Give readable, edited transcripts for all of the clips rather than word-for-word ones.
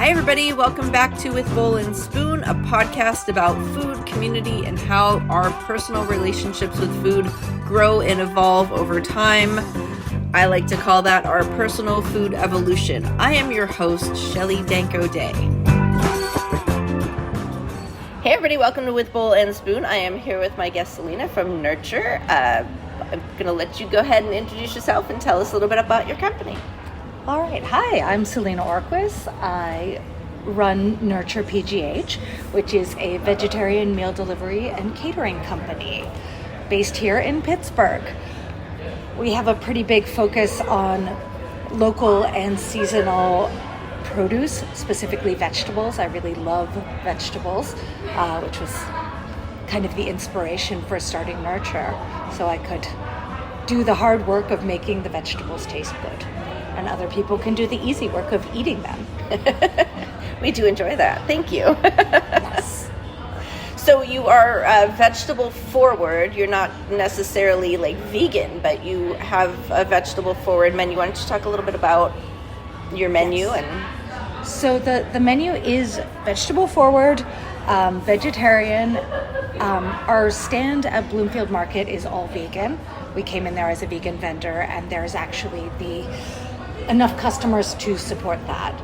Hi everybody, welcome back to With Bowl and Spoon, a podcast about food, community, and how our personal relationships with food grow and evolve over time. I like to call that our personal food evolution. I am your host, Shelly Danko Day. Hey everybody, welcome to With Bowl and Spoon. I am here with my guest Selena from Nurture. I'm going to let you go ahead and introduce yourself and tell us a little bit about your company. All right. Hi, I'm Selena Orkwis. I run Nurture-pgh, which is a vegetarian meal delivery and catering company based here in Pittsburgh. We have a pretty big focus on local and seasonal produce, specifically vegetables. I really love vegetables, which was kind of the inspiration for starting Nurture, so I could do the hard work of making the vegetables taste good. And other people can do the easy work of eating them. We do enjoy that. Thank you. Yes. So you are vegetable forward. You're not necessarily like vegan, but you have a vegetable forward menu. Why don't you talk a little bit about your menu? Yes. And so the menu is vegetable forward, vegetarian. Our stand at Bloomfield Market is all vegan. We came in there as a vegan vendor, and there's actually enough customers to support that.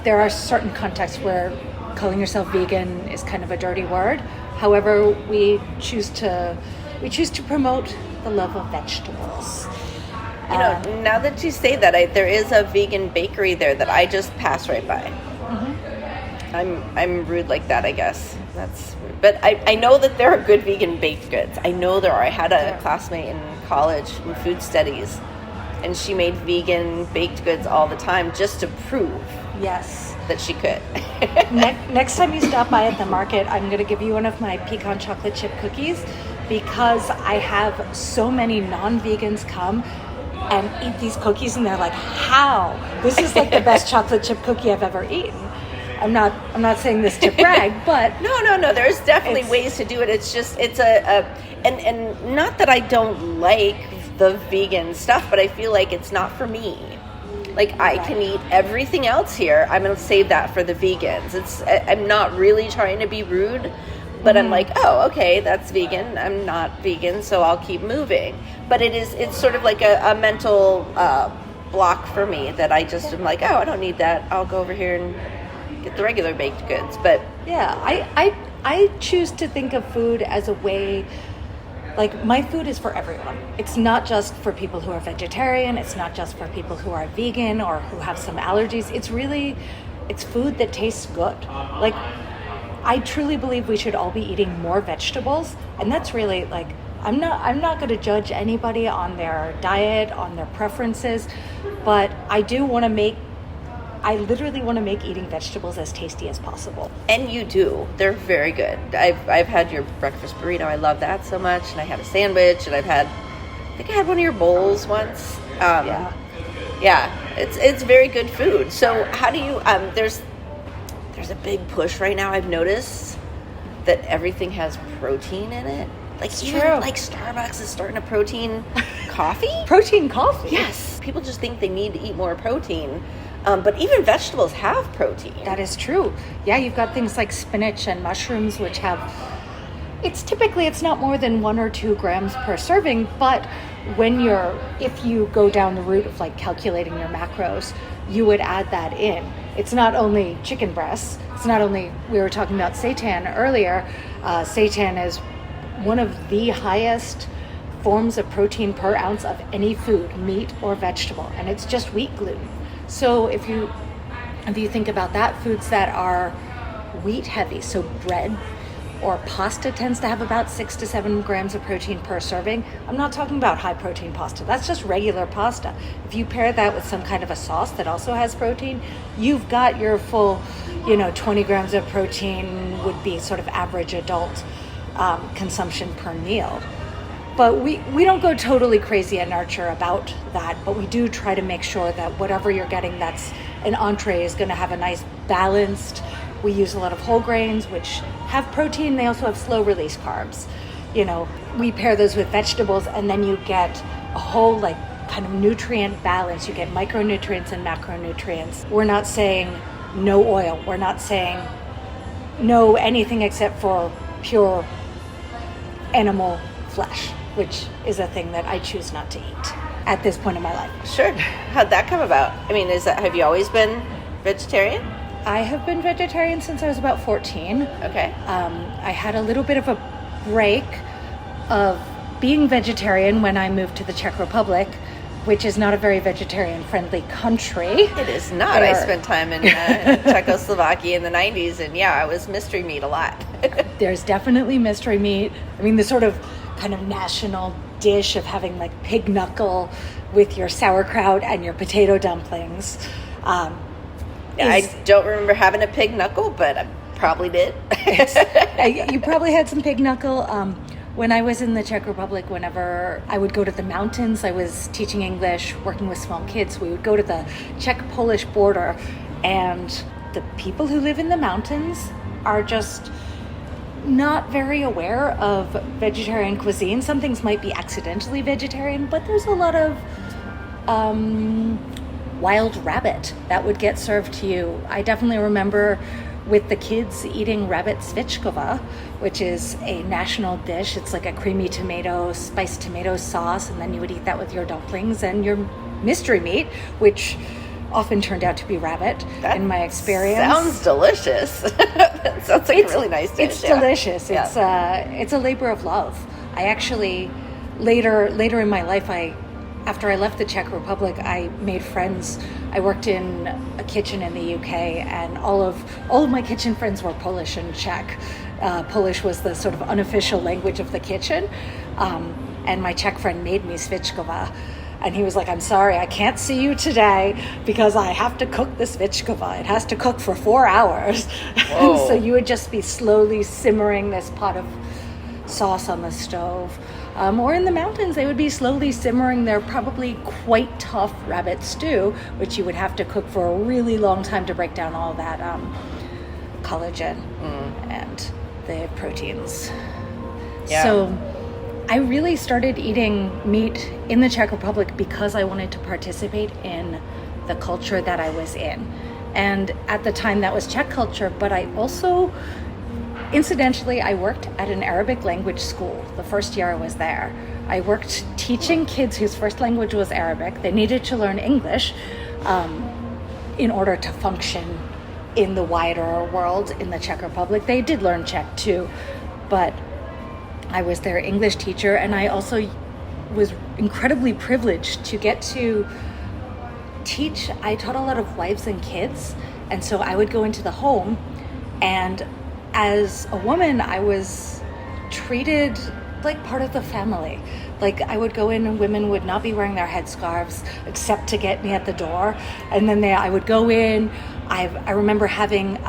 There are certain contexts where calling yourself vegan is kind of a dirty word. However, we choose to promote the love of vegetables. You know, now that you say that, there is a vegan bakery there that I just pass right by. Mm-hmm. I'm rude like that, I guess. But I know that there are good vegan baked goods. I know there are. I had a classmate in college in food studies, and she made vegan baked goods all the time just to prove that she could. Next time you stop by at the market, I'm going to give you one of my pecan chocolate chip cookies, because I have so many non-vegans come and eat these cookies, and they're like, how? This is like the best chocolate chip cookie I've ever eaten. I'm not saying this to brag, but no. There's definitely ways to do it. It's just and not that I don't like the vegan stuff, but I feel like it's not for me. Like I can eat everything else here. I'm gonna save that for the vegans. I'm not really trying to be rude, but I'm like, oh, okay, that's vegan. I'm not vegan, so I'll keep moving. But it's sort of like a mental block for me that I just am like, oh, I don't need that. I'll go over here and get the regular baked goods. But yeah, I choose to think of food as a way, like my food is for everyone. It's not just for people who are vegetarian. It's not just for people who are vegan or who have some allergies. It's food that tastes good. Like I truly believe we should all be eating more vegetables, and that's really like I'm not going to judge anybody on their diet, on their preferences, but I literally want to make eating vegetables as tasty as possible. And you do. They're very good. I've had your breakfast burrito. I love that so much. And I had a sandwich, and I think I had one of your bowls once. Yeah. It's very good food. So how do you, there's a big push right now. I've noticed that everything has protein in it. Like it's even true. Like Starbucks is starting a protein coffee. Protein coffee? Yes. People just think they need to eat more protein. But even vegetables have protein. That is true. Yeah, you've got things like spinach and mushrooms, which have, it's not more than 1 or 2 grams per serving, but if you go down the route of like calculating your macros, you would add that in. It's not only chicken breasts. It's not only, we were talking about seitan earlier. Seitan is one of the highest forms of protein per ounce of any food, meat or vegetable, and it's just wheat gluten. So if you think about that, foods that are wheat heavy, so bread or pasta tends to have about 6 to 7 grams of protein per serving. I'm not talking about high protein pasta. That's just regular pasta. If you pair that with some kind of a sauce that also has protein, you've got your full, 20 grams of protein would be sort of average adult consumption per meal. But we don't go totally crazy at Nurture about that, but we do try to make sure that whatever you're getting that's an entree is going to have a nice balanced. We use a lot of whole grains, which have protein. They also have slow release carbs. We pair those with vegetables, and then you get a whole like kind of nutrient balance. You get micronutrients and macronutrients. We're not saying no oil. We're not saying no anything except for pure animal flesh, which is a thing that I choose not to eat at this point in my life. Sure. How'd that come about? I mean, have you always been vegetarian? I have been vegetarian since I was about 14. Okay. I had a little bit of a break of being vegetarian when I moved to the Czech Republic, which is not a very vegetarian-friendly country. It is not. I spent time in Czechoslovakia in the 90s, and I was mystery meat a lot. There's definitely mystery meat. I mean, the sort of kind of national dish of having like pig knuckle with your sauerkraut and your potato dumplings. I don't remember having a pig knuckle, but I probably did. You probably had some pig knuckle. When I was in the Czech Republic, whenever I would go to the mountains, I was teaching English, working with small kids. We would go to the Czech-Polish border, and the people who live in the mountains are just not very aware of vegetarian cuisine. Some things might be accidentally vegetarian, but there's a lot of wild rabbit that would get served to you. I definitely remember with the kids eating rabbit svičkova, which is a national dish. It's like a creamy tomato, spiced tomato sauce, and then you would eat that with your dumplings and your mystery meat, which often turned out to be rabbit, in my experience. Sounds delicious. That sounds like a really nice dish. It's delicious. Yeah. It's a labor of love. I actually, later in my life, after I left the Czech Republic, I made friends. I worked in a kitchen in the UK, and all of my kitchen friends were Polish and Czech. Polish was the sort of unofficial language of the kitchen, and my Czech friend made me svičkova. And he was like, I'm sorry, I can't see you today because I have to cook the svičkova. It has to cook for 4 hours. And so you would just be slowly simmering this pot of sauce on the stove. Or in the mountains, they would be slowly simmering their probably quite tough rabbit stew, which you would have to cook for a really long time to break down all that collagen and the proteins. Yeah. So I really started eating meat in the Czech Republic because I wanted to participate in the culture that I was in. And at the time that was Czech culture, but I also, incidentally, I worked at an Arabic language school the first year I was there. I worked teaching kids whose first language was Arabic. They needed to learn English in order to function in the wider world in the Czech Republic. They did learn Czech too, but I was their English teacher, and I also was incredibly privileged to get to teach. I taught a lot of wives and kids, and so I would go into the home, and as a woman, I was treated like part of the family. Like I would go in and women would not be wearing their headscarves except to get me at the door. And then I would go in. I remember having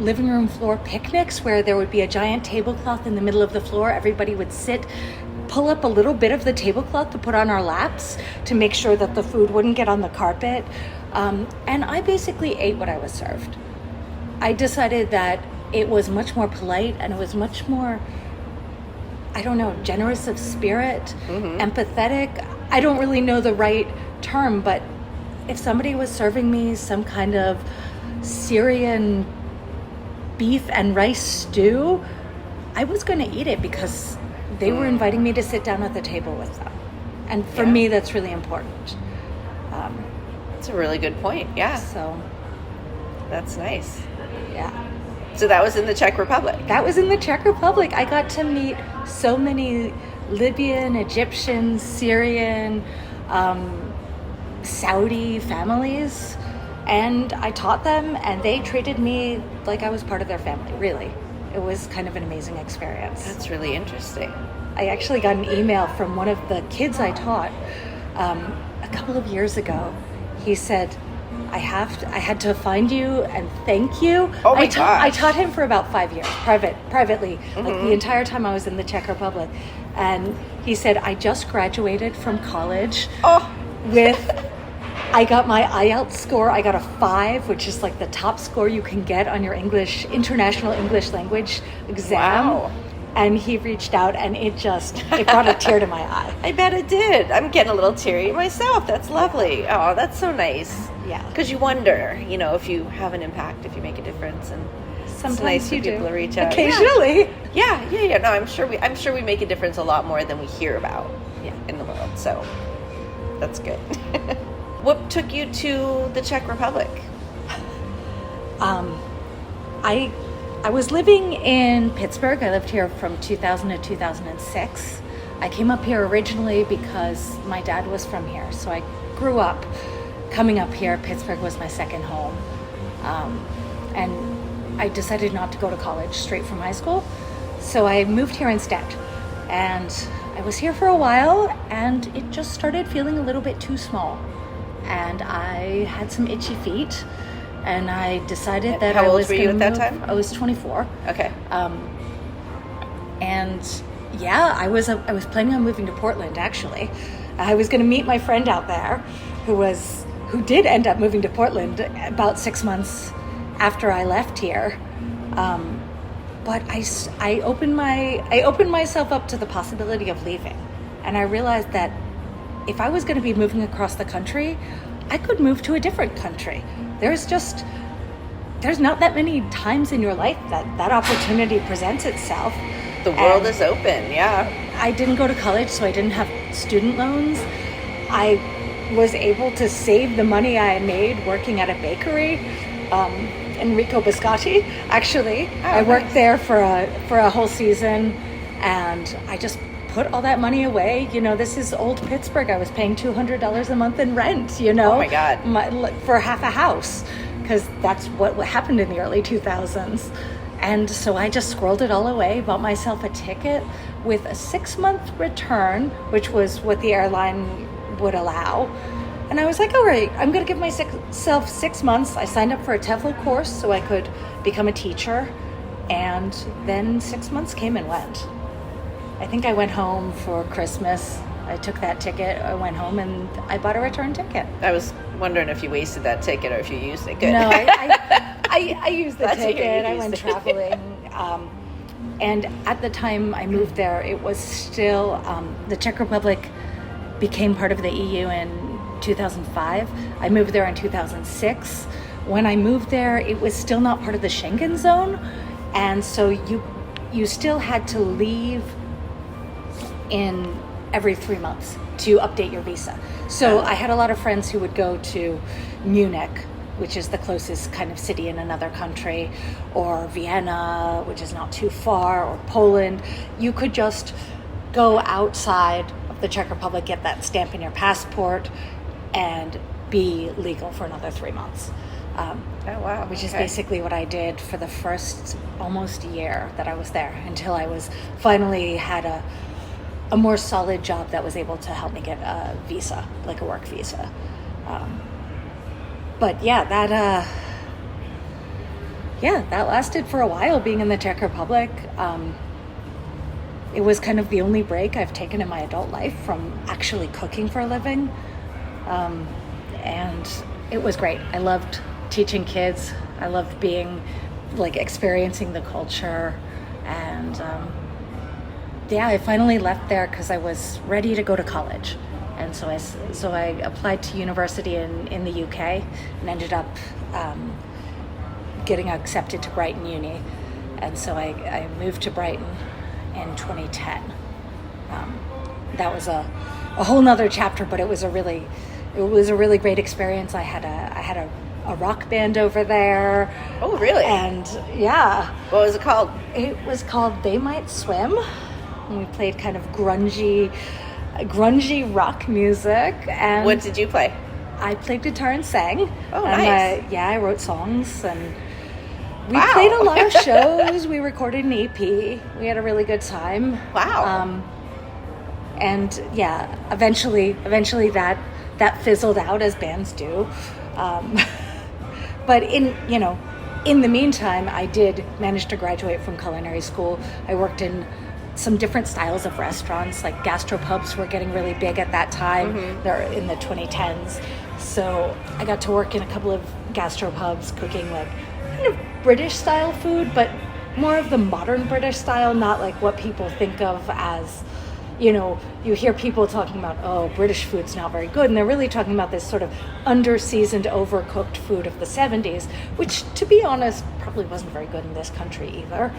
living room floor picnics where there would be a giant tablecloth in the middle of the floor. Everybody would sit, pull up a little bit of the tablecloth to put on our laps to make sure that the food wouldn't get on the carpet. And I basically ate what I was served. I decided that it was much more polite and it was much more, I don't know, generous of spirit, empathetic. I don't really know the right term, but if somebody was serving me some kind of Syrian beef and rice stew, I was going to eat it because they were inviting me to sit down at the table with them. And for me, that's really important. That's a really good point. Yeah. So that's nice. Yeah. So that was in the Czech Republic? That was in the Czech Republic. I got to meet so many Libyan, Egyptian, Syrian, Saudi families, and I taught them, and they treated me like I was part of their family, really. It was kind of an amazing experience. That's really interesting. I actually got an email from one of the kids I taught a couple of years ago. He said, I had to find you and thank you. Oh my gosh. I taught him for about 5 years, privately, like the entire time I was in the Czech Republic. And he said, I just graduated from college I got my IELTS score. I got a 5, which is like the top score you can get on your international English language exam. Wow. And he reached out, and it brought a tear to my eye. I bet it did. I'm getting a little teary myself. That's lovely. Oh, that's so nice. Yeah. Because you wonder, if you have an impact, if you make a difference, and Sometimes it's nice you for people do. to reach out. Occasionally. Yeah. No, I'm sure we make a difference a lot more than we hear about in the world. So that's good. What took you to the Czech Republic? I was living in Pittsburgh. I lived here from 2000 to 2006. I came up here originally because my dad was from here. So I grew up coming up here. Pittsburgh was my second home. And I decided not to go to college straight from high school. So I moved here instead. And I was here for a while, and it just started feeling a little bit too small. And I had some itchy feet. And I decided that How I old was were you at that move. time? I was 24. Okay. And yeah, I was planning on moving to Portland. Actually, I was going to meet my friend out there, who did end up moving to Portland about 6 months after I left here. But I opened myself up to the possibility of leaving, and I realized that if I was going to be moving across the country, I could move to a different country. There's not that many times in your life that opportunity presents itself. The world is open, yeah. I didn't go to college, so I didn't have student loans. I was able to save the money I made working at a bakery, Enrico Biscotti, actually. I worked there for a whole season, and I just put all that money away. This is old Pittsburgh. I was paying $200 a month in rent, Oh my God. for half a house, because that's what happened in the early 2000s. And so I just squirreled it all away, bought myself a ticket with a 6-month return, which was what the airline would allow. And I was like, all right, I'm going to give myself 6 months. I signed up for a TEFL course so I could become a teacher. And then 6 months came and went. I think I went home for Christmas. I took that ticket, I went home, and I bought a return ticket. I was wondering if you wasted that ticket or if you used it. Good. No, I used the Glad to hear ticket. you I used went it. traveling. And at the time I moved there, it was still, the Czech Republic became part of the EU in 2005. I moved there in 2006. When I moved there, it was still not part of the Schengen zone. And so you still had to leave in every 3 months to update your visa. So I had a lot of friends who would go to Munich, which is the closest kind of city in another country, or Vienna, which is not too far, or Poland. You could just go outside of the Czech Republic, get that stamp in your passport, and be legal for another 3 months. Which is basically what I did for the first almost year that I was there, until I was finally had a more solid job that was able to help me get a visa, like a work visa. But yeah, that lasted for a while, being in the Czech Republic. It was kind of the only break I've taken in my adult life from actually cooking for a living. And it was great. I loved teaching kids. I loved experiencing the culture. And I finally left there because I was ready to go to college. And so I applied to university in the UK and ended up getting accepted to Brighton Uni. And so I moved to Brighton in 2010. That was a whole nother chapter, but it was a really great experience. I had a rock band over there. Oh, really? And yeah. What was it called? It was called They Might Swim. And we played kind of grungy rock music. And What did you play? I played guitar and sang. Oh, nice. I wrote songs, and we Wow. played a lot of shows. We recorded an EP. We had a really good time. Wow. And yeah, eventually that fizzled out, as bands do. But in the meantime, I did manage to graduate from culinary school. I worked in some different styles of restaurants, like gastropubs were getting really big at that time. Mm-hmm. They're in the 2010s. So I got to work in a couple of gastropubs, cooking like kind of British style food, but more of the modern British style, not like what people think of as, you know, you hear people talking about, oh, British food's not very good, and they're really talking about this sort of under-seasoned, overcooked food of the 70s, which, to be honest, probably wasn't very good in this country either,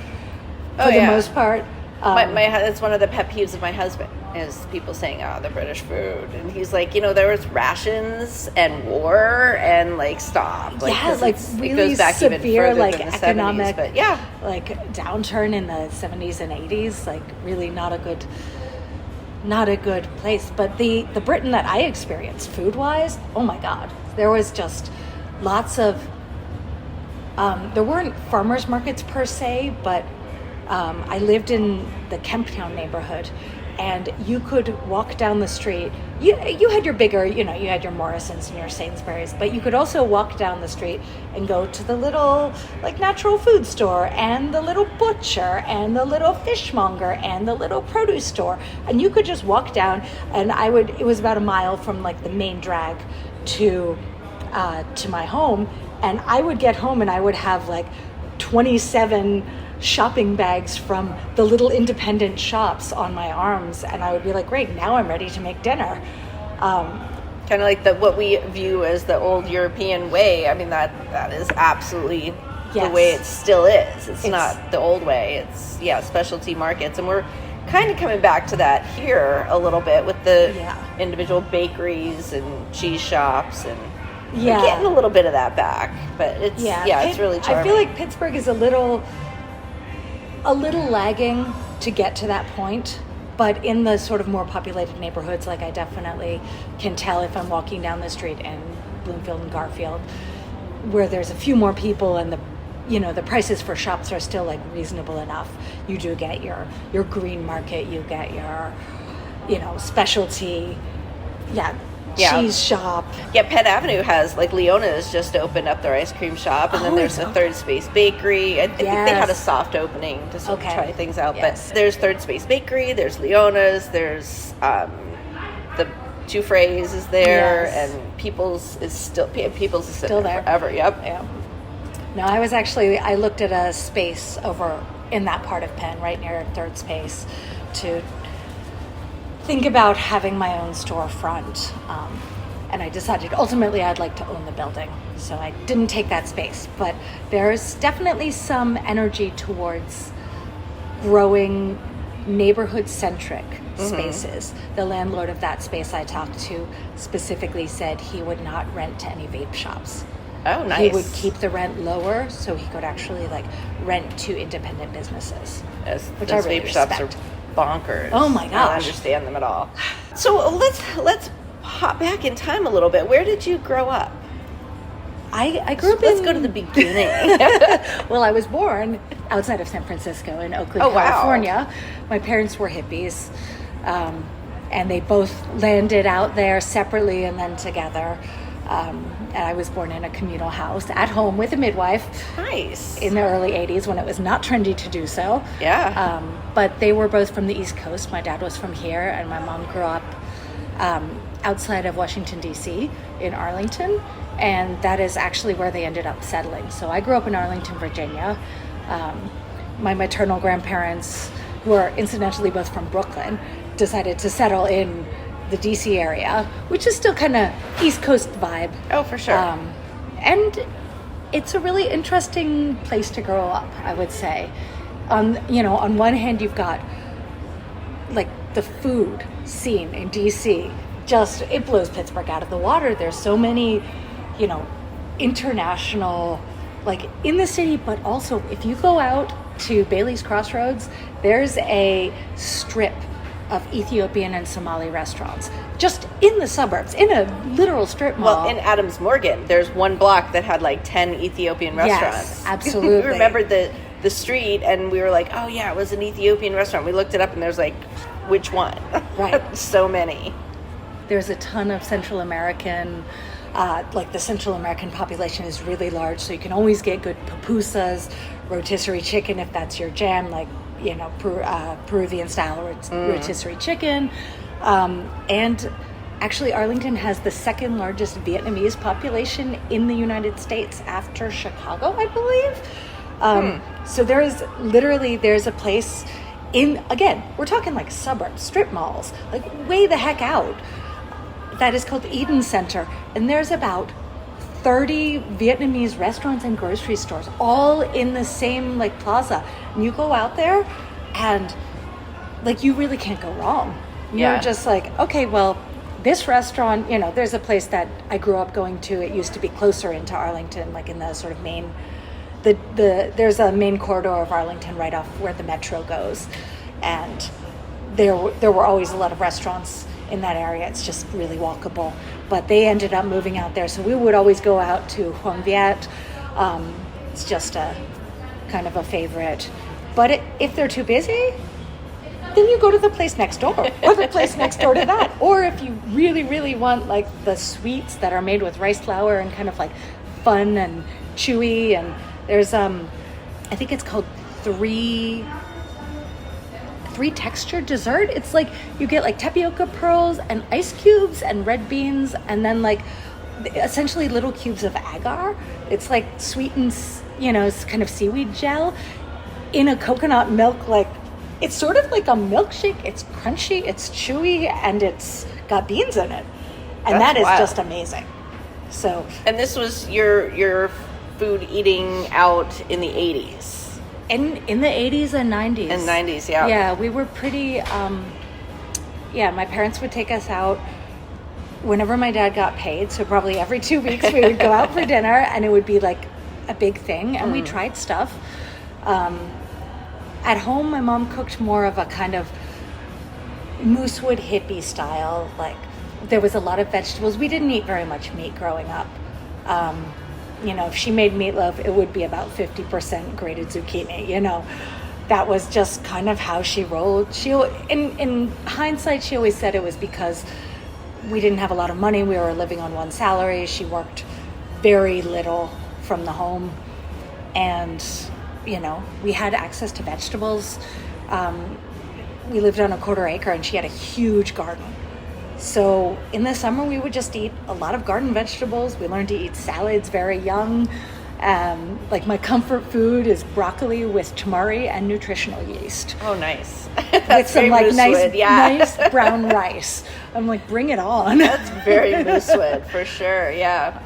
for the most part. That's one of the pet peeves of my husband, is people saying, oh, the British food. And he's like, you know, there was rations and war and, like, stop. Like, yeah, like really it goes back severe, even like, than the economic 70s, but yeah. like, downturn in the 70s and 80s, like, really not a good place. But the Britain that I experienced food-wise, oh my God, there was just lots of, there weren't farmers markets per se, but I lived in the Kemptown neighborhood, and you could walk down the street. You had your bigger, you know, you had your Morrisons and your Sainsbury's, but you could also walk down the street and go to the little, like, natural food store, and the little butcher, and the little fishmonger, and the little produce store. And you could just walk down, and it was about a mile from, like, the main drag to my home, and I would get home and I would have, like, 27 shopping bags from the little independent shops on my arms, and I would be like, great, now I'm ready to make dinner. Kind of like what we view as the old European way. I mean, that is absolutely the way it still is. It's not the old way. It's specialty markets, and we're kind of coming back to that here a little bit with the individual bakeries and cheese shops, and we're getting a little bit of that back. But it's it's really charming. I feel like Pittsburgh is a little lagging to get to that point, but in the sort of more populated neighborhoods, like, I definitely can tell if I'm walking down the street in Bloomfield and Garfield, where there's a few more people and the prices for shops are still, like, reasonable enough. You do get your green market, you get your, you know, specialty, cheese shop. Yeah, Penn Avenue has, like, Leona's just opened up their ice cream shop, and then there's a Third Space Bakery. I think they had a soft opening to sort of try things out. Yes. But there's Third Space Bakery, there's Leona's, there's the Two Frays is there, and People's is still there forever. Yep. Yeah. No, I looked at a space over in that part of Penn, right near Third Space, to think about having my own storefront, and I decided ultimately I'd like to own the building, so I didn't take that space. But there's definitely some energy towards growing neighborhood-centric spaces. The landlord of that space I talked to specifically said he would not rent to any vape shops. Oh, nice. He would keep the rent lower so he could actually, like, rent to independent businesses. Which those vape shops are bonkers. Oh my gosh. I don't understand them at all. So let's hop back in time a little bit. Where did you grow up? I grew up Let's go to the beginning. Well, I was born outside of San Francisco in Oakland, California. Wow. My parents were hippies, and they both landed out there separately and then together. And I was born in a communal house at home with a midwife. Nice. In the early 80s, when it was not trendy to do so. Yeah. But they were both from the East Coast. My dad was from here, and my mom grew up outside of Washington, D.C. in Arlington, and that is actually where they ended up settling. So I grew up in Arlington, Virginia. My maternal grandparents, who are incidentally both from Brooklyn, decided to settle in the DC area, which is still kind of East Coast vibe. Oh, for sure. And it's a really interesting place to grow up, I would say. On one hand, you've got, like, the food scene in DC. It blows Pittsburgh out of the water. There's so many, international, like, in the city, but also if you go out to Bailey's Crossroads, there's a strip of Ethiopian and Somali restaurants just in the suburbs, in a literal strip mall. Well, in Adams Morgan, there's one block that had like 10 Ethiopian restaurants. Yes, absolutely. We remembered the street, and we were like, oh yeah, it was an Ethiopian restaurant. We looked it up, and there's like, which one? Right. So many. There's a ton of Central American, like the Central American population is really large, so you can always get good pupusas, rotisserie chicken if that's your jam, like, Peruvian style rotisserie chicken. And actually Arlington has the second largest Vietnamese population in the United States after Chicago, I believe. So there's a place again, we're talking like suburbs, strip malls, like way the heck out, that is called Eden Center. And there's about 30 Vietnamese restaurants and grocery stores all in the same like plaza. And you go out there and like you really can't go wrong. You're just like, okay, well, this restaurant, there's a place that I grew up going to. It used to be closer into Arlington, like in the sort of main, there's a main corridor of Arlington right off where the metro goes. And there were always a lot of restaurants in that area. It's just really walkable. But they ended up moving out there. So we would always go out to Hoang Viet. It's just a kind of a favorite. But if they're too busy, then you go to the place next door or the place next door to that. Or if you really, really want like the sweets that are made with rice flour and kind of like fun and chewy, and there's I think it's called three texture dessert. It's like you get like tapioca pearls and ice cubes and red beans and then like essentially little cubes of agar. It's like sweetened, it's kind of seaweed gel in a coconut milk. Like it's sort of like a milkshake. It's crunchy, it's chewy, and it's got beans in it. And that is just amazing. So, and this was your food eating out in the 80s. In the 80s and 90s. In 90s, yeah. Yeah, we were pretty, my parents would take us out whenever my dad got paid. So probably every 2 weeks we would go out for dinner, and it would be like a big thing. And we tried stuff. At home, my mom cooked more of a kind of Moosewood hippie style. Like there was a lot of vegetables. We didn't eat very much meat growing up. If she made meatloaf, it would be about 50% grated zucchini. That was just kind of how she rolled. In hindsight, she always said it was because we didn't have a lot of money. We were living on one salary. She worked very little from the home. And, we had access to vegetables. We lived on a 1/4 acre, and she had a huge garden. So in the summer, we would just eat a lot of garden vegetables. We learned to eat salads very young. Like my comfort food is broccoli with tamari and nutritional yeast. Oh, nice. With some like nice brown rice. I'm like, bring it on. That's very Moosewood for sure. Yeah.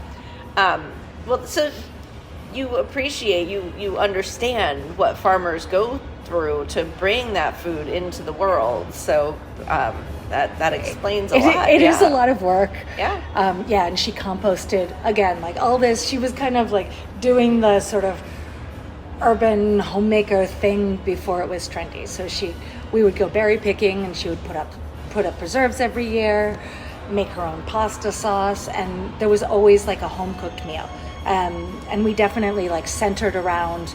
Well, so you appreciate, you understand what farmers go through to bring that food into the world. So that explains a lot. It is a lot of work. Yeah. And she composted, again, like all this. She was kind of like doing the sort of urban homemaker thing before it was trendy. So we would go berry picking, and she would put up preserves every year, make her own pasta sauce, and there was always like a home cooked meal. And we definitely like centered around,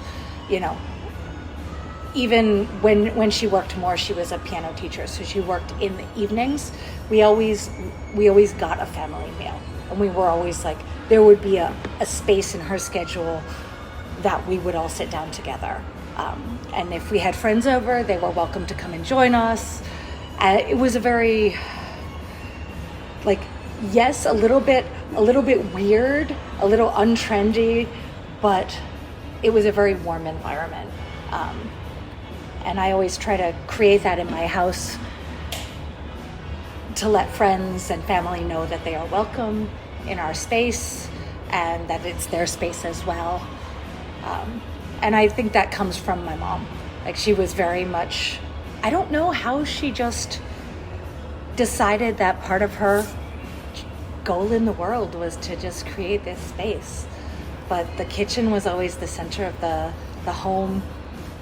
even when she worked more, she was a piano teacher, so she worked in the evenings. We always got a family meal, and we were always like, there would be a space in her schedule that we would all sit down together. And if we had friends over, they were welcome to come and join us. It was a very, like, yes, a little bit weird, a little untrendy, but it was a very warm environment. And I always try to create that in my house to let friends and family know that they are welcome in our space and that it's their space as well. And I think that comes from my mom. Like, she was very much, I don't know how she just decided that part of her goal in the world was to just create this space. But the kitchen was always the center of the home.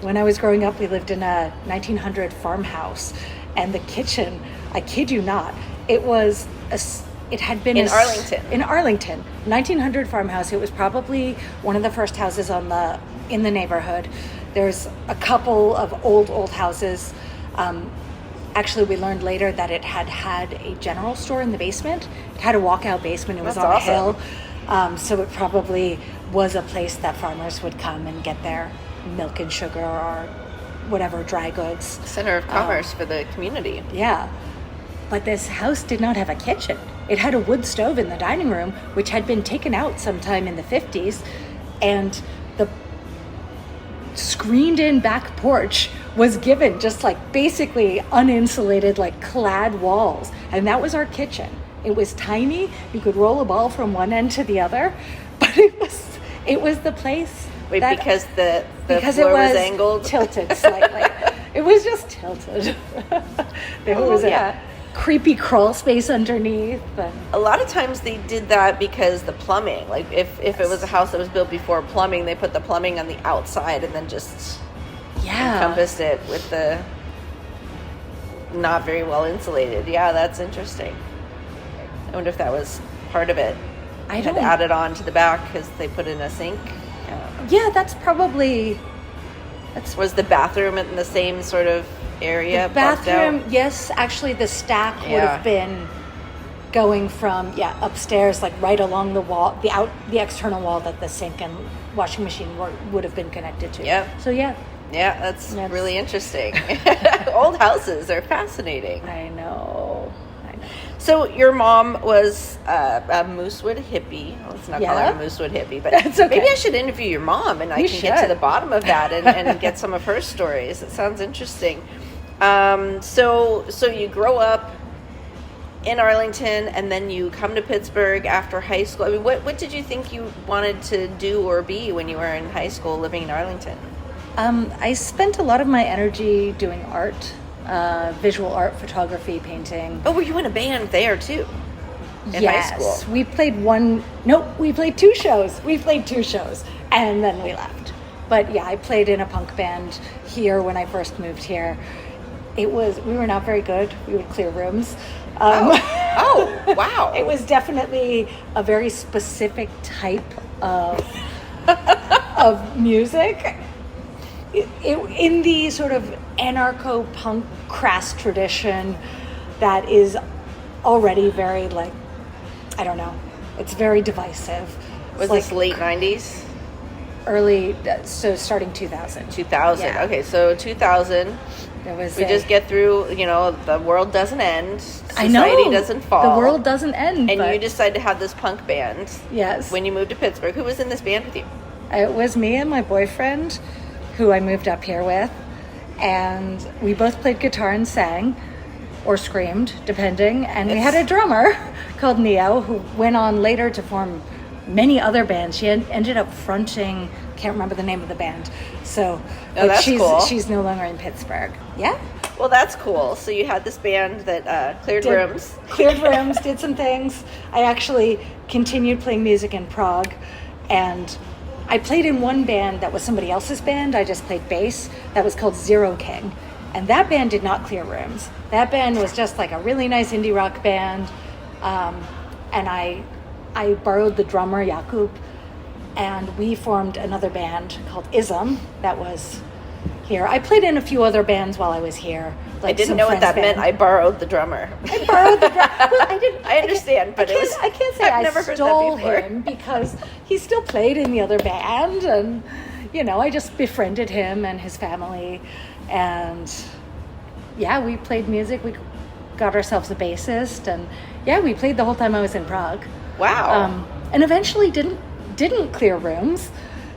When I was growing up, we lived in a 1900 farmhouse, and the kitchen, I kid you not, it had been in Arlington. In Arlington, 1900 farmhouse. It was probably one of the first houses in the neighborhood. There's a couple of old houses. Actually, we learned later that it had a general store in the basement. It had a walkout basement. It was on a hill. So it probably was a place that farmers would come and get their milk and sugar or whatever dry goods. Center of commerce for the community. Yeah. But this house did not have a kitchen. It had a wood stove in the dining room, which had been taken out sometime in the 50s. And screened in back porch was given, just like basically uninsulated, like clad walls. And that was our kitchen. It was tiny. You could roll a ball from one end to the other, but it was the place. Wait, because the because floor it was angled? Tilted slightly. It was just tilted. There was a creepy crawl space underneath. A lot of times they did that because the plumbing, like if it was a house that was built before plumbing, they put the plumbing on the outside and then just encompassed it with the not very well insulated. Yeah, that's interesting. I wonder if that was part of it. I had added on to the back because they put in a sink. Yeah, that's probably. Was the bathroom in the same sort of area? The bathroom, yes. Actually, the stack would have been going from upstairs, like right along the wall, the external wall that the sink and washing machine would have been connected to. Yep. So yeah. Yeah, that's really interesting. Old houses are fascinating. I know. So your mom was a Moosewood hippie. Let's not call her a Moosewood hippie, but that's okay. Maybe I should interview your mom and I can get to the bottom of that and get some of her stories. It sounds interesting. So you grow up in Arlington and then you come to Pittsburgh after high school. I mean, what did you think you wanted to do or be when you were in high school living in Arlington? I spent a lot of my energy doing art. Visual art, photography, painting. Oh, were you in a band there too? In high school? We played we played two shows. We played two shows and then we left. But yeah, I played in a punk band here when I first moved here. We were not very good. We would clear rooms. Wow. It was definitely a very specific type of music. In the sort of anarcho-punk crass tradition that is already very, like, I don't know, it's very divisive. Was this late 90s? Early, so starting 2000. 2000, yeah. Okay, so 2000, we just get through, the world doesn't end, society doesn't fall. The world doesn't end. And you decide to have this punk band. Yes. When you moved to Pittsburgh. Who was in this band with you? It was me and my boyfriend, who I moved up here with, and we both played guitar and sang, or screamed, depending, and we had a drummer called Neo, who went on later to form many other bands. She ended up fronting, can't remember the name of the band, so cool. She's no longer in Pittsburgh. Yeah. Well, that's cool. So you had this band that cleared rooms. Cleared rooms, did some things. I actually continued playing music in Prague, and I played in one band that was somebody else's band. I just played bass. That was called Zero King. And that band did not clear rooms. That band was just like a really nice indie rock band. And I borrowed the drummer, Jakub, and we formed another band called Ism that was here. I played in a few other bands while I was here. I didn't know what that meant. I borrowed the drummer. I borrowed the drummer. Well, I didn't. I understand, but I can't say I stole him because he still played in the other band, and I just befriended him and his family, and we played music. We got ourselves a bassist, and we played the whole time I was in Prague. Wow. And eventually didn't clear rooms.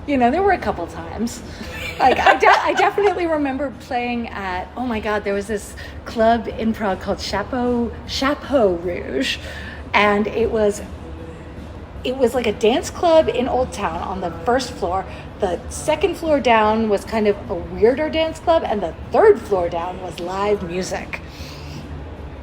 There were a couple times. Like I definitely remember playing at, oh my God, there was this club in Prague called Chapeau Rouge, and it was like a dance club in Old Town on the first floor. The second floor down was kind of a weirder dance club, and the third floor down was live music.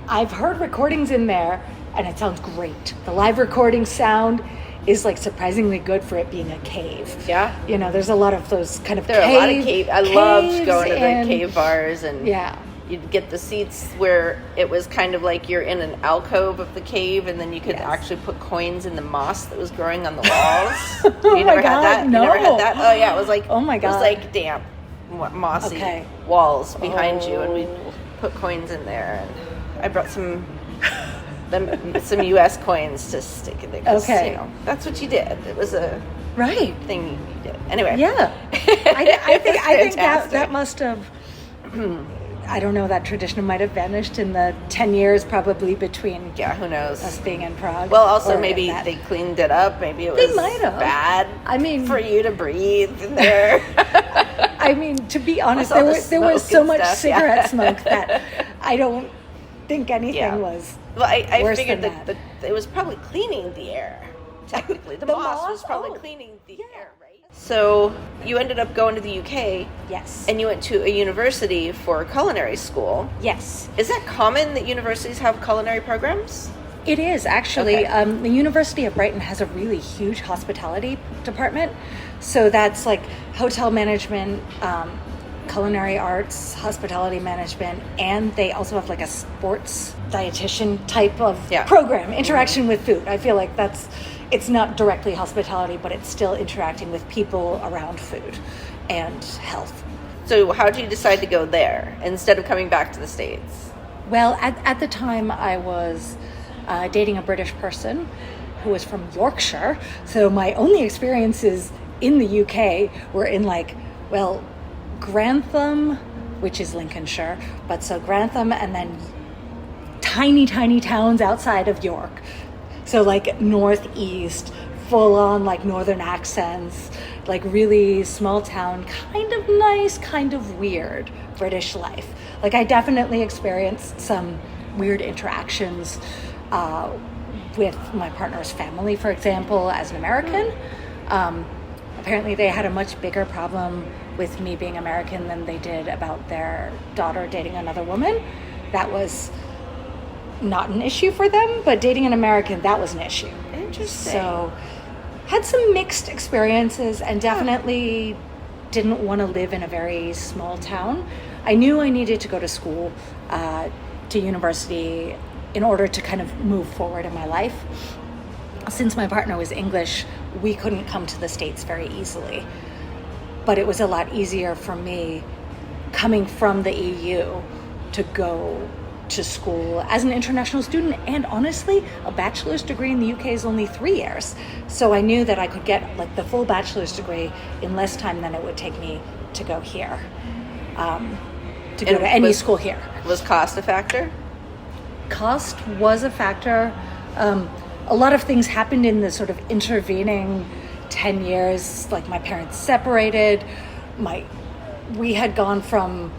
I've heard recordings in there, and it sounds great. The live recording sound is like surprisingly good for it being a cave. Yeah. There's a lot of those kind of There are a lot of cave. I loved going to the cave bars, and you'd get the seats where it was kind of like you're in an alcove of the cave, and then you could actually put coins in the moss that was growing on the walls. You never had that? No. You never had that? Oh yeah, it was like, oh my God. It was like damp, mossy walls behind you, and we put coins in there. And I brought some U.S. coins to stick in there. Okay. That's what you did. It was a thing you did. Anyway. Yeah. I think that must have, I don't know, that tradition might have vanished in the 10 years probably between who knows, us being in Prague. Well, also maybe they cleaned it up. Maybe it was bad for you to breathe in there. I mean, to be honest, Plus all there the was smoke so and much stuff, cigarette smoke that I don't think anything was Well, I worse figured than that it was probably cleaning the air. Technically, the moss was probably cleaning the air, right? So you ended up going to the UK. Yes. And you went to a university for culinary school. Yes. Is that common that universities have culinary programs? It is, actually. Okay. The University of Brighton has a really huge hospitality department. So that's like hotel management, culinary arts, hospitality management, and they also have like a sports dietitian type of program, interaction with food. I feel like it's not directly hospitality, but it's still interacting with people around food and health. So how did you decide to go there instead of coming back to the States? Well, at the time I was dating a British person who was from Yorkshire. So my only experiences in the UK were in Grantham, which is Lincolnshire, but so Grantham and then tiny towns outside of York. So like northeast, full on like northern accents, like really small town, kind of nice, kind of weird British life. Like I definitely experienced some weird interactions with my partner's family, for example, as an American. Apparently they had a much bigger problem with me being American than they did about their daughter dating another woman. That was not an issue for them, but dating an American, that was an issue. Interesting. So had some mixed experiences and definitely didn't want to live in a very small town. I knew I needed to go to school, to university, in order to kind of move forward in my life. Since my partner was English, we couldn't come to the States very easily. But it was a lot easier for me coming from the EU to go to school as an international student. And honestly, a bachelor's degree in the UK is only 3 years. So I knew that I could get like the full bachelor's degree in less time than it would take me to go here, to go to any school here. Was cost a factor? Cost was a factor. A lot of things happened in the sort of intervening 10 years. Like my parents separated. We had gone from,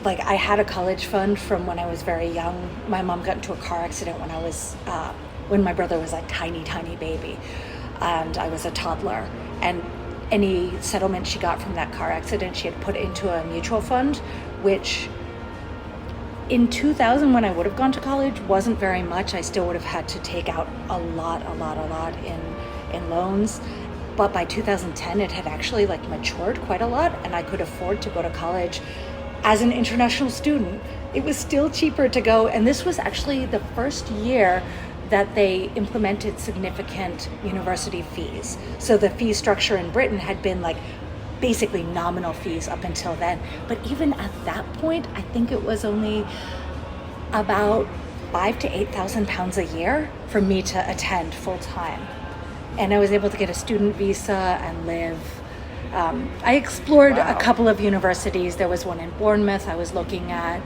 like, I had a college fund from when I was very young. My mom got into a car accident when my brother was a tiny baby, and I was a toddler. And any settlement she got from that car accident, she had put into a mutual fund, which in 2000, when I would have gone to college, wasn't very much. I still would have had to take out a lot in loans. But by 2010, it had actually matured quite a lot, and I could afford to go to college as an international student. It was still cheaper to go, and this was actually the first year that they implemented significant university fees. So the fee structure in Britain had been basically nominal fees up until then. But even at that point, I think it was only about £5,000 to £8,000 a year for me to attend full time. And I was able to get a student visa and live. I explored a couple of universities. There was one in Bournemouth I was looking at,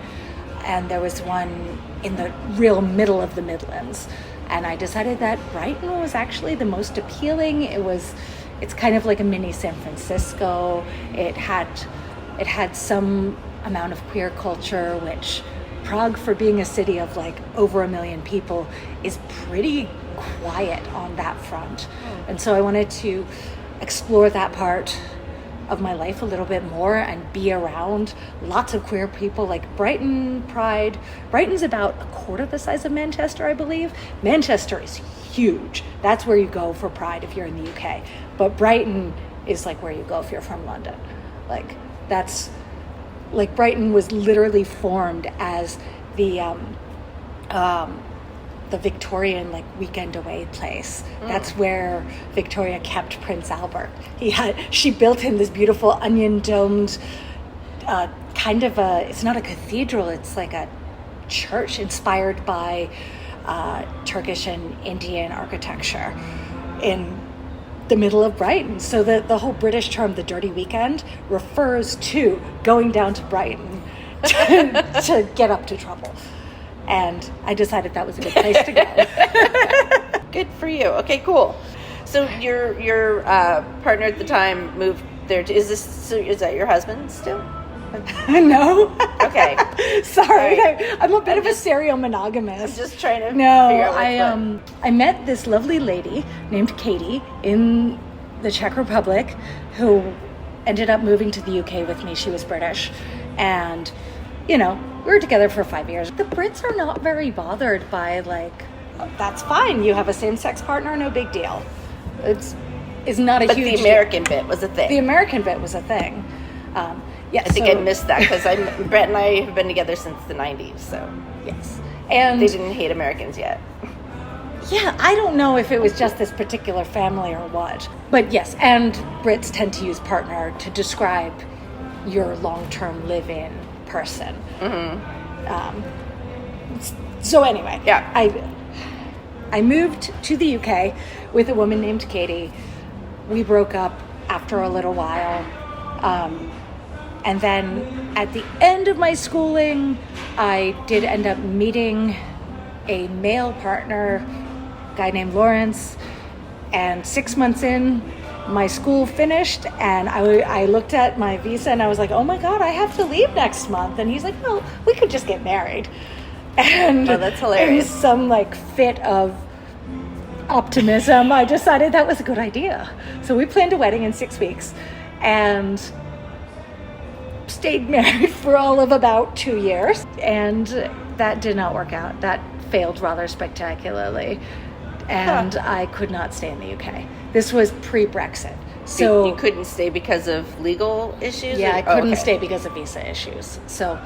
and there was one in the real middle of the Midlands. And I decided that Brighton was actually the most appealing. It's kind of like a mini San Francisco. It had some amount of queer culture, which Prague, for being a city of over 1 million people, is pretty quiet on that front. And so I wanted to explore that part of my life a little bit more and be around lots of queer people. Like Brighton Pride. Brighton's about a quarter the size of Manchester, I believe. Manchester is huge. That's where you go for Pride if you're in the UK. But Brighton is where you go if you're from London. Brighton was literally formed as the Victorian weekend away place. That's where Victoria kept Prince Albert. She built him this beautiful onion domed it's not a cathedral, it's like a church inspired by Turkish and Indian architecture in the middle of Brighton. So the whole British term, the dirty weekend, refers to going down to Brighton to get up to trouble. And I decided that was a good place to go. Good for you. Okay, cool. So your partner at the time moved Is that your husband still? No. Okay. Sorry, Right. I'm a bit of a serial monogamist. I'm just trying to No, figure out I met this lovely lady named Katie in the Czech Republic who ended up moving to the UK with me. She was British, and we were together for 5 years. The Brits are not very bothered by that's fine. You have a same-sex partner, no big deal. It's not a but huge the American bit was a thing. The American bit was a thing. Yeah, I think I missed that because Brett and I have been together since the 90s, so yes, and they didn't hate Americans yet. Yeah, I don't know if it was just this particular family or what, but yes, and Brits tend to use partner to describe your long-term live-in person. Mm-hmm. So anyway, yeah, I moved to the UK with a woman named Katie. We broke up after a little while. And then at the end of my schooling, I did end up meeting a male partner, a guy named Lawrence. And 6 months in, my school finished, and I looked at my visa and I was like, oh my God, I have to leave next month. And he's like, well, we could just get married. And that's hilarious. In some fit of optimism, I decided that was a good idea. So we planned a wedding in 6 weeks and stayed married for all of about 2 years, and that did not work out. That failed rather spectacularly, and I could not stay in the UK. This was pre-Brexit, so you couldn't stay because of legal issues. Yeah, I couldn't stay because of visa issues. So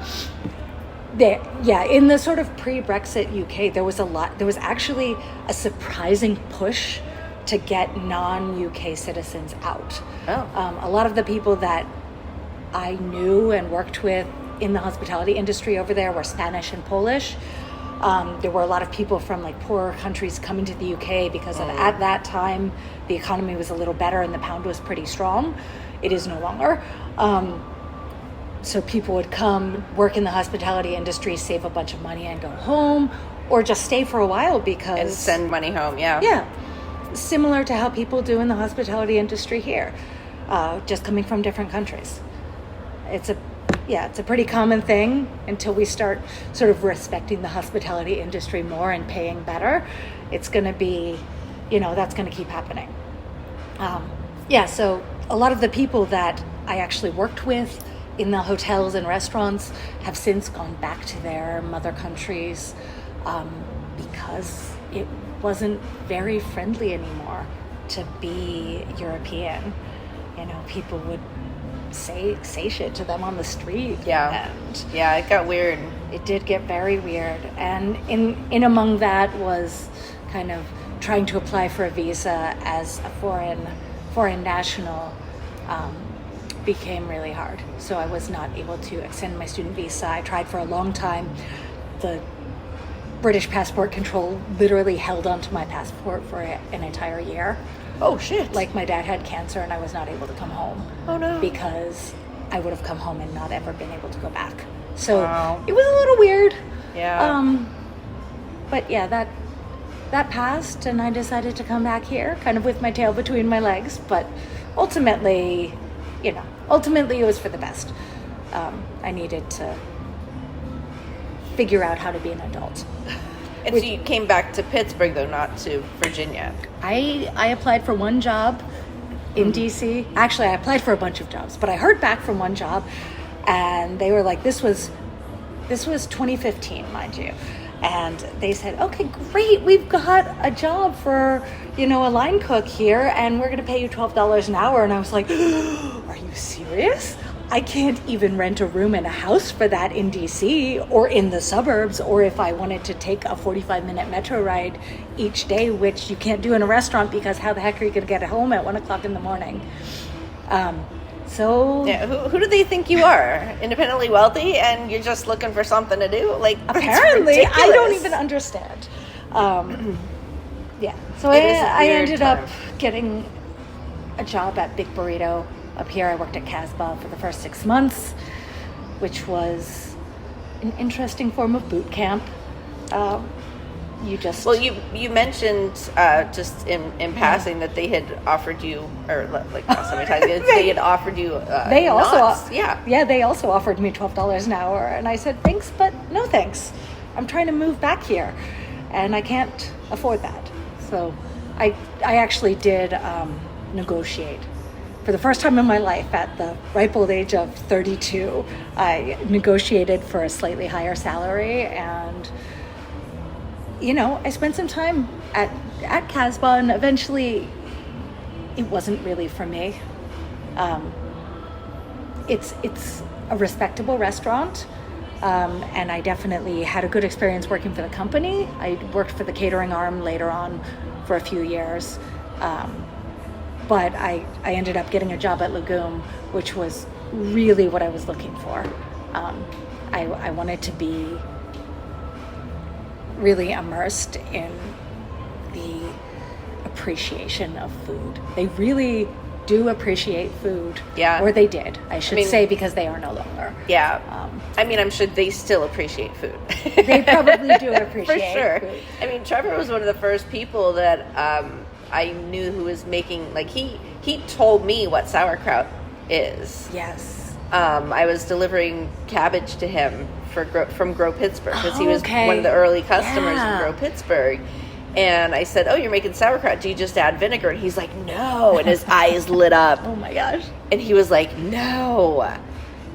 in the sort of pre-Brexit UK, there was actually a surprising push to get non-UK citizens out. A lot of the people that I knew and worked with in the hospitality industry over there were Spanish and Polish. There were a lot of people from poorer countries coming to the UK because at that time the economy was a little better and the pound was pretty strong. It is no longer. So people would come, work in the hospitality industry, save a bunch of money and go home, or just stay for a while because... And send money home, yeah. Yeah. Similar to how people do in the hospitality industry here, just coming from different countries. It's a pretty common thing until we start sort of respecting the hospitality industry more and paying better. It's going to be, that's going to keep happening. So a lot of the people that I actually worked with in the hotels and restaurants have since gone back to their mother countries because it wasn't very friendly anymore to be European. People would say shit to them on the street. Yeah. And it got weird. It did get very weird. And in among that was kind of trying to apply for a visa as a foreign national became really hard. So I was not able to extend my student visa. I tried for a long time. The British passport control literally held onto my passport for an entire year. Oh, shit. My dad had cancer and I was not able to come home. Oh, no. Because I would have come home and not ever been able to go back. So wow. It was a little weird. Yeah. But yeah, that passed and I decided to come back here, kind of with my tail between my legs. But ultimately it was for the best. I needed to figure out how to be an adult. And so you came back to Pittsburgh, though, not to Virginia. I applied for one job in DC. Actually, I applied for a bunch of jobs, but I heard back from one job, and they were like, this was 2015, mind you. And they said, okay, great, we've got a job for, a line cook here, and we're going to pay you $12 an hour. And I was like, are you serious? I can't even rent a room in a house for that in DC or in the suburbs, or if I wanted to take a 45-minute metro ride each day, which you can't do in a restaurant because how the heck are you going to get home at 1 o'clock in the morning? Who do they think you are? Independently wealthy and you're just looking for something to do? Apparently, I don't even understand. So I ended up getting a job at Big Burrito. Up here, I worked at Casbah for the first 6 months, which was an interesting form of boot camp. you just... Well, you mentioned just in passing that they had offered you, or like last time we talked, they had offered you they also knots. Yeah, they also offered me $12 an hour, and I said thanks, but no thanks. I'm trying to move back here, and I can't afford that. So I actually did negotiate. For the first time in my life, at the ripe old age of 32, I negotiated for a slightly higher salary, and I spent some time at Casbah, and eventually it wasn't really for me. It's a respectable restaurant, and I definitely had a good experience working for the company. I worked for the catering arm later on for a few years. But I ended up getting a job at Legume, which was really what I was looking for. I wanted to be really immersed in the appreciation of food. They really do appreciate food. Yeah. Or they did, I should say, because they are no longer. Yeah. I'm sure they still appreciate food. They probably do appreciate For sure. food. Trevor was one of the first people that I knew who was making, like, he told me what sauerkraut is. Yes. I was delivering cabbage to him from Grow Pittsburgh, because he was one of the early customers from Grow Pittsburgh. And I said, "Oh, you're making sauerkraut. Do you just add vinegar?" And he's like, "No." And his eyes lit up. Oh my gosh. And he was like, "No,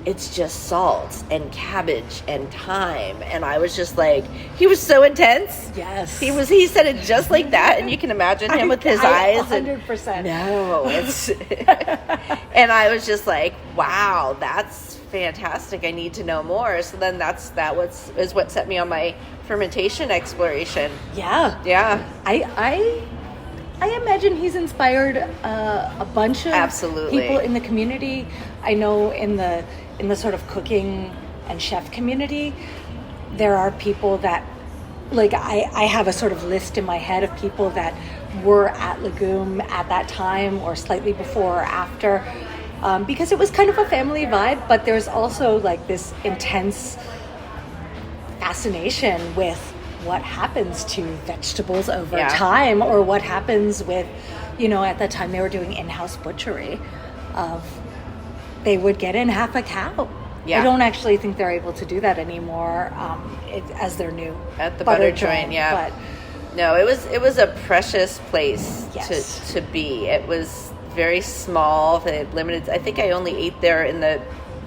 it's just salt and cabbage and thyme." And I was just like, he was so intense. Yes. He said it just like that. And you can imagine him with his eyes. 100%. No, it's, and I was just like, wow, that's fantastic. I need to know more. So then that is what set me on my fermentation exploration. Yeah. Yeah. I imagine he's inspired a bunch of people in the community. I know in the sort of cooking and chef community, there are people that, like, I have a sort of list in my head of people that were at Legume at that time or slightly before or after, because it was kind of a family vibe, but there's also like this intense fascination with what happens to vegetables over time, or what happens with, at the time they were doing in-house butchery of, they would get in half a cow. Yeah. I don't actually think they're able to do that anymore, as their new at the butter joint. Yeah. But no, it was a precious place to be. It was very small. They had limited. I think I only ate there in the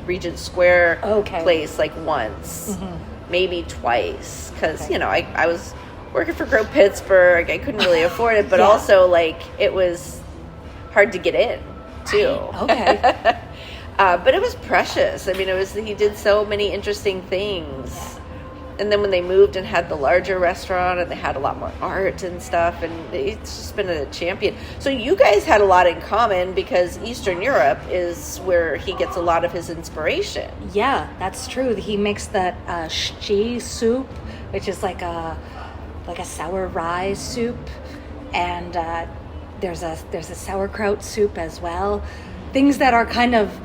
Regent Square place like once, maybe twice, because I was working for Grow Pittsburgh. I couldn't really afford it, but also like it was hard to get in too. Okay. But it was precious. He did so many interesting things. Yeah. And then when they moved and had the larger restaurant, and they had a lot more art and stuff, and it's just been a champion. So you guys had a lot in common, because Eastern Europe is where he gets a lot of his inspiration. Yeah, that's true. He makes that shchi soup, which is like a sour rye soup, and there's a sauerkraut soup as well. Things that are kind of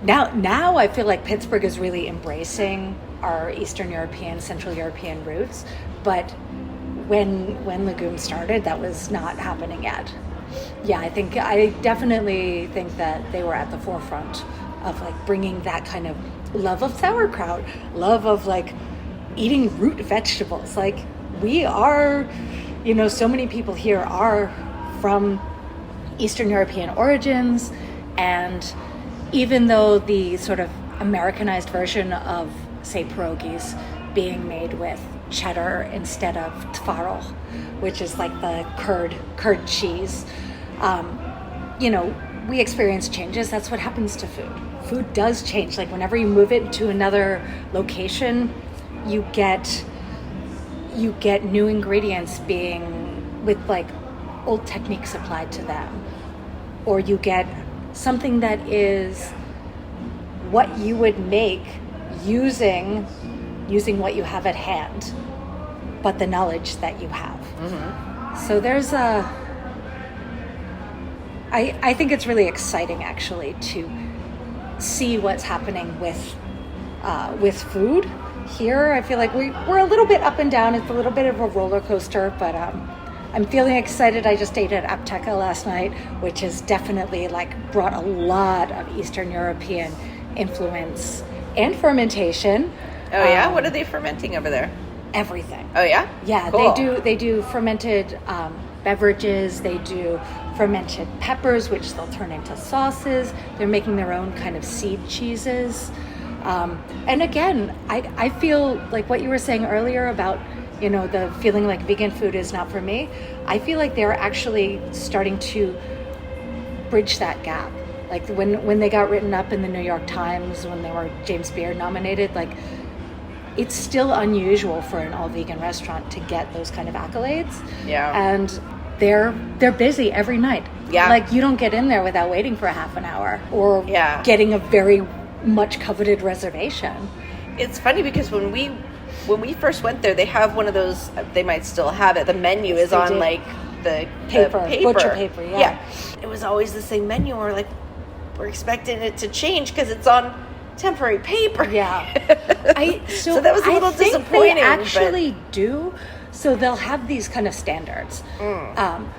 now I feel like Pittsburgh is really embracing our Eastern European, Central European roots, but when Legume started, that was not happening yet. Yeah, I definitely think that they were at the forefront of like bringing that kind of love of sauerkraut, love of like eating root vegetables. Like, we are, so many people here are from Eastern European origins, and even though the sort of Americanized version of, say, pierogies being made with cheddar instead of tvarog, which is like the curd cheese, we experience changes. That's what happens to food. Food does change. Like, whenever you move it to another location, you get new ingredients being with like old techniques applied to them, or you get something that is what you would make using what you have at hand, but the knowledge that you have. So there's I think it's really exciting actually to see what's happening with food, Here, I feel like we're a little bit up and down. It's a little bit of a roller coaster, but I'm feeling excited. I just ate at Apteca last night, which has definitely like brought a lot of Eastern European influence and fermentation. Oh yeah, what are they fermenting over there? Everything. Oh yeah, yeah. Cool. They do fermented beverages. They do fermented peppers, which they'll turn into sauces. They're making their own kind of seed cheeses. And again, I feel like what you were saying earlier about, you know, the feeling like vegan food is not for me. I feel like they're actually starting to bridge that gap. Like when they got written up in the New York Times, when they were James Beard nominated, like it's still unusual for an all vegan restaurant to get those kind of accolades. Yeah. And they're busy every night. Yeah. Like you don't get in there without waiting for a half an hour or Yeah. getting a very much coveted reservation. It's funny because when we first went there, they have one of those, they might still have it, the menu is on do. like the Paper, paper. butcher paper, yeah. It was always the same menu. We're like, we're expecting it to change because it's on temporary paper. Yeah. So that was a little disappointing. They actually do. So they'll have these kind of standards,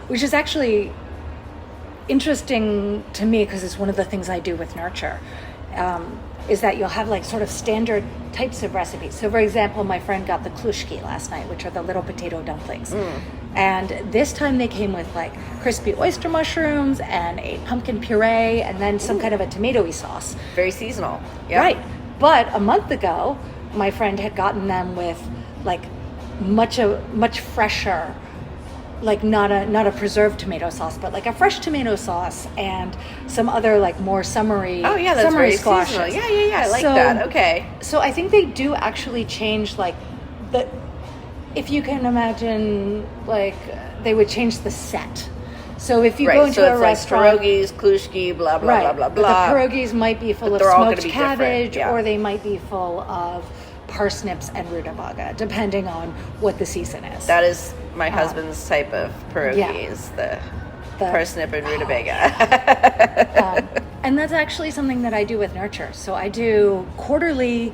which is actually interesting to me because it's one of the things I do with Nurture. Is that you'll have like sort of standard types of recipes. So for example, my friend got the klushki last night, which are the little potato dumplings. And this time they came with like crispy oyster mushrooms and a pumpkin puree and then some kind of a tomatoey sauce. Very seasonal. Yeah. Right. But a month ago, my friend had gotten them with like much fresher, like not a preserved tomato sauce, but like a fresh tomato sauce and some other like more summery. Oh yeah, that's summery very squashes. seasonal. Yeah. I like that. Okay. So I think they do actually change like the. If you can imagine, like they would change the set. So if you go into a restaurant, like pierogies, klushki, blah blah right, blah blah but blah. the pierogies might be full of they're all gonna smoked be different, cabbage, yeah. or they might be full of parsnips and rutabaga, depending on what the season is. That is my husband's type of pierogies, the parsnip and rutabaga. And that's actually something that I do with Nurture. So I do quarterly.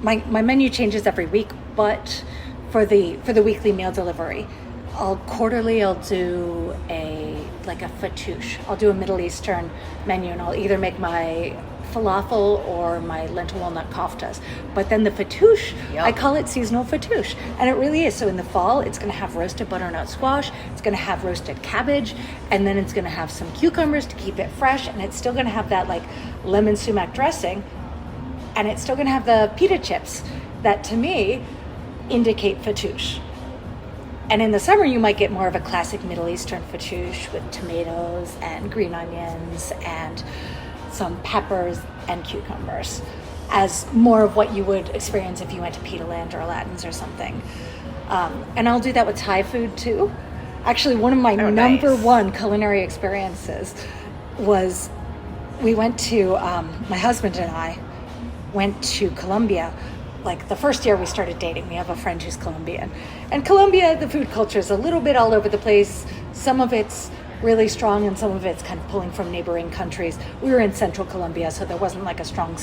My menu changes every week, but for the weekly meal delivery, I'll do a fattoush. I'll do a Middle Eastern menu, and I'll either make my falafel or my lentil walnut koftas. But then the fattoush, Yum. I call it seasonal fattoush. And it really is. So in the fall, it's going to have roasted butternut squash, it's going to have roasted cabbage, and then it's going to have some cucumbers to keep it fresh, and it's still going to have that like lemon sumac dressing, and it's still going to have the pita chips that to me indicate fattoush. And in the summer, you might get more of a classic Middle Eastern fattoush with tomatoes and green onions and some peppers and cucumbers as more of what you would experience if you went to Peter Land or Aladdin's or something. And I'll do that with Thai food too. Actually, one of my number one culinary experiences was we went to, my husband and I went to Colombia. Like the first year we started dating, we have a friend who's Colombian. And Colombia, the food culture is a little bit all over the place. Some of it's really strong and some of it's kind of pulling from neighboring countries. We were in central Colombia, so there wasn't like a strong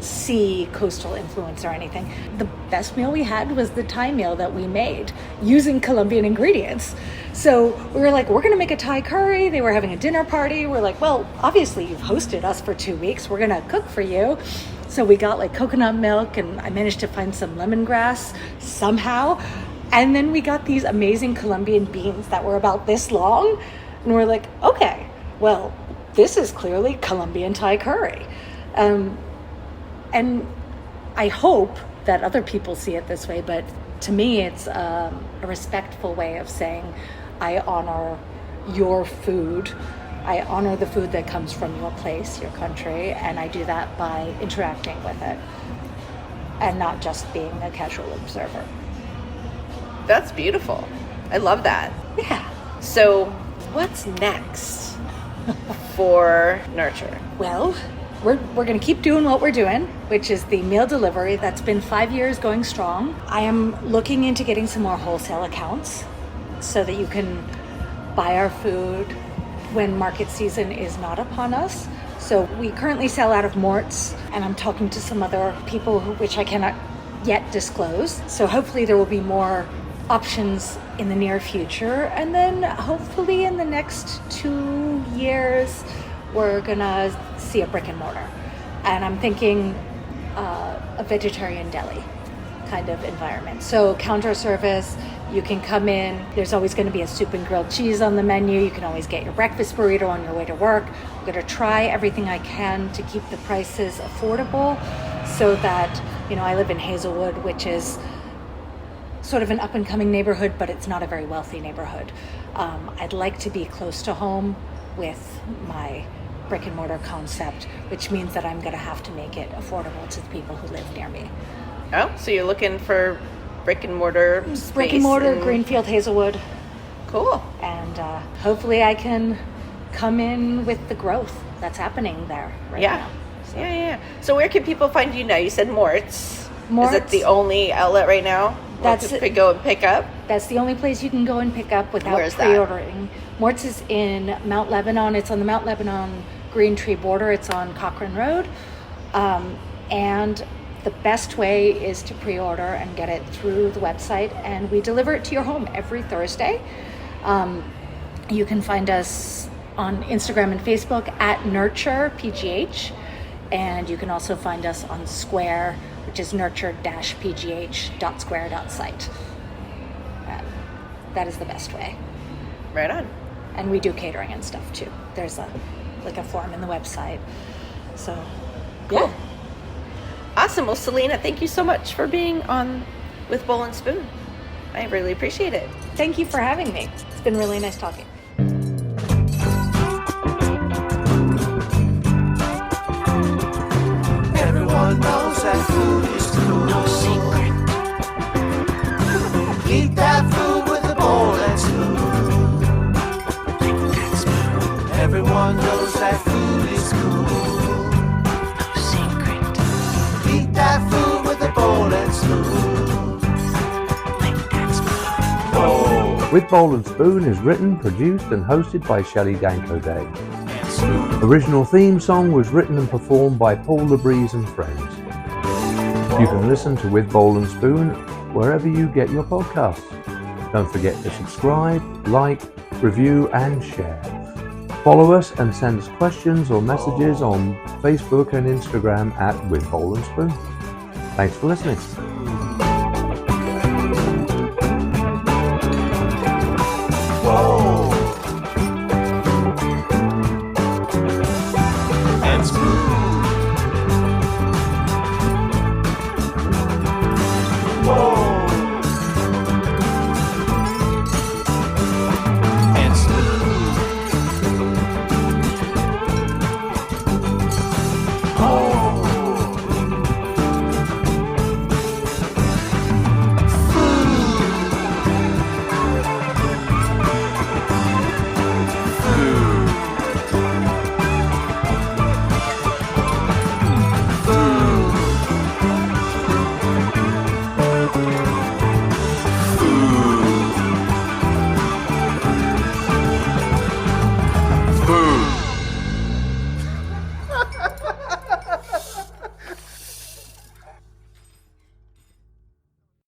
sea coastal influence or anything. The best meal we had was the Thai meal that we made using Colombian ingredients. So we were like, we're going to make a Thai curry. They were having a dinner party. We're like, well, obviously you've hosted us for 2 weeks. We're going to cook for you. So we got like coconut milk, and I managed to find some lemongrass somehow. And then we got these amazing Colombian beans that were about this long. And we're like, okay, well, this is clearly Colombian Thai curry. And I hope that other people see it this way, but to me, it's a respectful way of saying, I honor your food. I honor the food that comes from your place, your country, and I do that by interacting with it and not just being a casual observer. That's beautiful. I love that. Yeah. So what's next for Nurture? Well, we're going to keep doing what we're doing, which is the meal delivery. That's been 5 years going strong. I am looking into getting some more wholesale accounts so that you can buy our food when market season is not upon us. So we currently sell out of Mort's, and I'm talking to some other people which I cannot yet disclosed. So hopefully there will be more options in the near future. And then hopefully in the next 2 years, we're gonna see a brick and mortar. And I'm thinking a vegetarian deli kind of environment. So counter service, you can come in, there's always going to be a soup and grilled cheese on the menu. You can always get your breakfast burrito on your way to work. I'm going to try everything I can to keep the prices affordable so that, I live in Hazelwood, which is sort of an up and coming neighborhood, but it's not a very wealthy neighborhood. I'd like to be close to home with my brick and mortar concept, which means that I'm going to have to make it affordable to the people who live near me. Oh, so you're looking for brick and mortar space? Brick and mortar, Greenfield, Hazelwood. Cool. And hopefully I can come in with the growth that's happening there right now. So. Yeah. So where can people find you now? You said Mort's. Mort's. Is it the only outlet right now? That's to go and pick up? That's the only place you can go and pick up without Where's pre-ordering. Mort's is in Mount Lebanon. It's on the Mount Lebanon Green Tree border. It's on Cochrane Road. And the best way is to pre-order and get it through the website, and we deliver it to your home every Thursday. You can find us on Instagram and Facebook at nurture-pgh, and you can also find us on Square, which is nurture-pgh.square.site. That is the best way. Right on. And we do catering and stuff too. There's a form in the website. So, cool. Yeah. Awesome. Well, Selena, thank you so much for being on with Bowl and Spoon. I really appreciate it. Thank you for having me. It's been really nice talking. Everyone knows that food is cool. No secret. Eat that food with a bowl and spoon. Everyone knows that food is cool. That food with a bowl and spoon. With Bowl and Spoon is written, produced and hosted by Shelley Danko Day. Original theme song was written and performed by Paul LeBreeze and friends. You can listen to With Bowl and Spoon wherever you get your podcasts. Don't forget to subscribe, like, review and share. Follow us and send us questions or messages on Facebook and Instagram at With Bowl and Spoon. Thanks for listening.